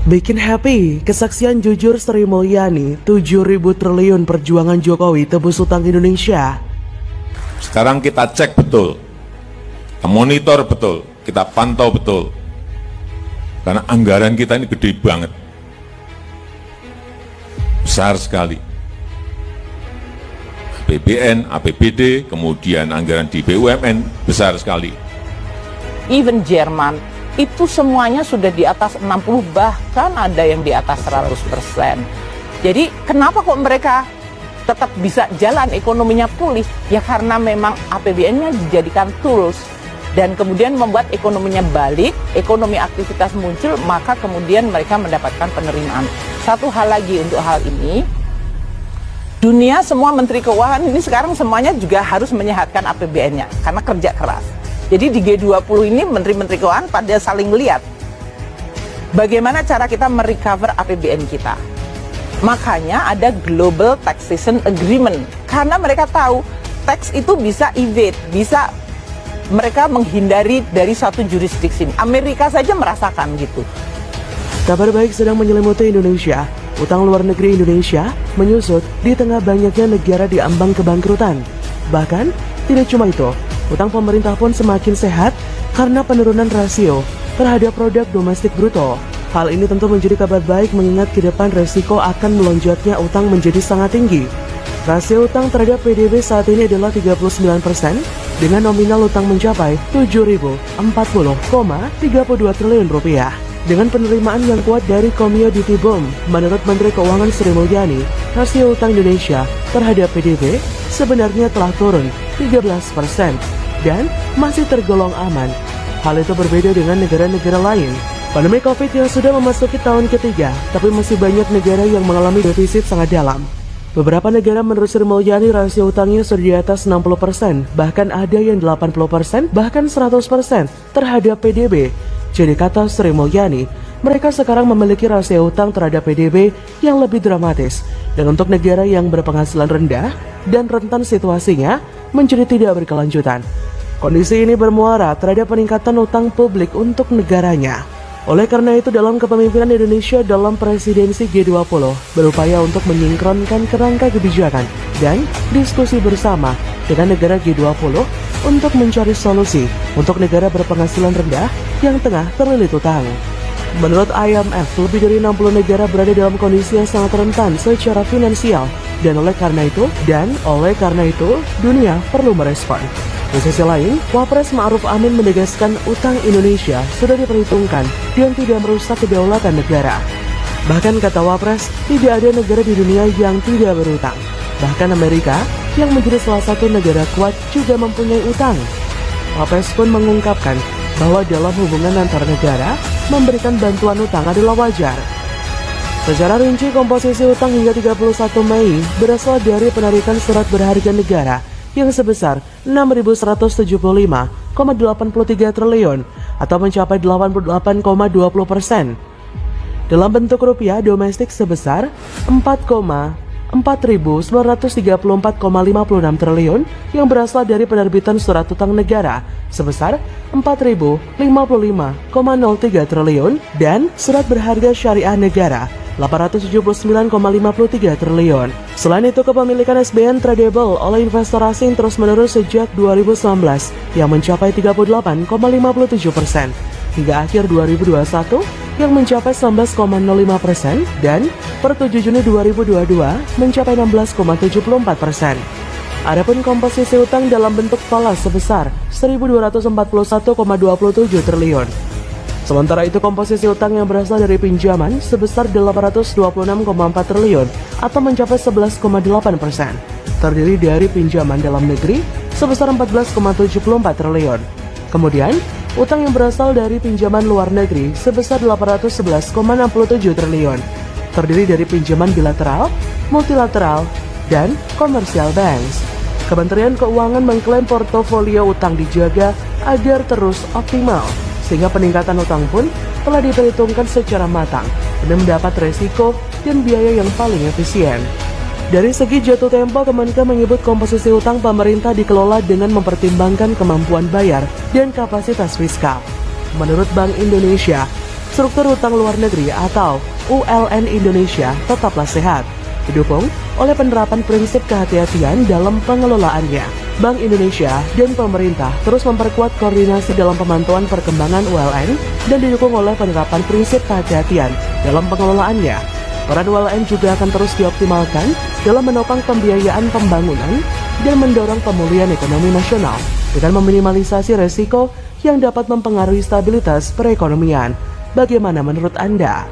Bikin happy, kesaksian jujur Sri Mulyani, 7.000 triliun perjuangan Jokowi tebus utang Indonesia. Sekarang kita cek betul, kita monitor betul, kita pantau betul. Karena anggaran kita ini gede banget. Besar sekali. APBN, APBD, kemudian anggaran di BUMN, besar sekali. Even Jerman, itu semuanya sudah di atas 60, bahkan ada yang di atas 100%. Jadi kenapa kok mereka tetap bisa jalan, ekonominya pulih? Ya karena memang APBN-nya dijadikan tools dan kemudian membuat ekonominya balik, ekonomi aktivitas muncul, maka kemudian mereka mendapatkan penerimaan. Satu hal lagi untuk hal ini, dunia semua menteri keuangan ini sekarang semuanya juga harus menyehatkan APBN-nya karena kerja keras. Jadi di G20 ini menteri-menteri keuangan pada saling melihat bagaimana cara kita merecover APBN kita. Makanya ada Global Taxation Agreement, karena mereka tahu tax itu bisa evade, bisa mereka menghindari dari satu jurisdiksi. Amerika saja merasakan gitu. Kabar baik sedang menyelimuti Indonesia. Utang luar negeri Indonesia menyusut di tengah banyaknya negara di ambang kebangkrutan. Bahkan tidak cuma itu, utang pemerintah pun semakin sehat karena penurunan rasio terhadap produk domestik bruto. Hal ini tentu menjadi kabar baik mengingat ke depan resiko akan melonjaknya utang menjadi sangat tinggi. Rasio utang terhadap PDB saat ini adalah 39% dengan nominal utang mencapai 7.040,32 triliun rupiah. Dengan penerimaan yang kuat dari Commodity Boom, menurut Menteri Keuangan Sri Mulyani, rasio utang Indonesia terhadap PDB sebenarnya telah turun 13% dan masih tergolong aman. Hal itu berbeda dengan negara-negara lain. Pandemi COVID yang sudah memasuki tahun ketiga, tapi masih banyak negara yang mengalami defisit sangat dalam. Beberapa negara menurut Sri Mulyani rasio utangnya sudah di atas 60%, bahkan ada yang 80%, bahkan 100% terhadap PDB. Jadi kata Sri Mulyani, mereka sekarang memiliki rasio utang terhadap PDB yang lebih dramatis. Dan untuk negara yang berpenghasilan rendah dan rentan situasinya menjadi tidak berkelanjutan. Kondisi ini bermuara terhadap peningkatan utang publik untuk negaranya. Oleh karena itu dalam kepemimpinan Indonesia dalam presidensi G20 berupaya untuk menyingkronkan kerangka kebijakan dan diskusi bersama dengan negara G20 untuk mencari solusi untuk negara berpenghasilan rendah yang tengah terlilit utang. Menurut IMF, lebih dari 60 negara berada dalam kondisi yang sangat rentan secara finansial dan oleh karena itu dunia perlu merespon. Di sisi lain, Wapres Ma'ruf Amin menegaskan utang Indonesia sudah diperhitungkan dan tidak merusak kedaulatan negara. Bahkan kata Wapres, tidak ada negara di dunia yang tidak berutang. Bahkan Amerika yang menjadi salah satu negara kuat juga mempunyai utang. Wapres pun mengungkapkan bahwa dalam hubungan antar negara, memberikan bantuan utang adalah wajar. Secara rinci, komposisi utang hingga 31 Mei berasal dari penarikan surat berharga negara yang sebesar 6.175,83 triliun atau mencapai 88,20%. Dalam bentuk rupiah domestik sebesar 4.934,56 triliun yang berasal dari penerbitan surat utang negara sebesar 4.055,03 triliun dan surat berharga syariah negara 879,53 triliun. Selain itu, kepemilikan SBN tradable oleh investor asing terus menurun sejak 2019 yang mencapai 38,57% hingga akhir 2021 yang mencapai 19,05% dan per 7 Juni 2022 mencapai 16,74%. Adapun komposisi utang dalam bentuk falas sebesar 1.241,27 triliun. Sementara itu komposisi utang yang berasal dari pinjaman sebesar 826,4 triliun atau mencapai 11,8%. Terdiri dari pinjaman dalam negeri sebesar 14,74 triliun. Kemudian, utang yang berasal dari pinjaman luar negeri sebesar 811,67 triliun. Terdiri dari pinjaman bilateral, multilateral, dan commercial banks. Kementerian Keuangan mengklaim portofolio utang dijaga agar terus optimal, sehingga peningkatan utang pun telah diperhitungkan secara matang demi mendapat resiko dan biaya yang paling efisien. Dari segi jatuh tempo, Kemenke menyebut komposisi utang pemerintah dikelola dengan mempertimbangkan kemampuan bayar dan kapasitas fiskal. Menurut Bank Indonesia, struktur utang luar negeri atau ULN Indonesia tetaplah sehat, didukung oleh penerapan prinsip kehati-hatian dalam pengelolaannya. Bank Indonesia dan pemerintah terus memperkuat koordinasi dalam pemantauan perkembangan ULN dan didukung oleh penerapan prinsip kehati-hatian dalam pengelolaannya. Peran ULN juga akan terus dioptimalkan dalam menopang pembiayaan pembangunan dan mendorong pemulihan ekonomi nasional dengan meminimalisasi resiko yang dapat mempengaruhi stabilitas perekonomian. Bagaimana menurut Anda?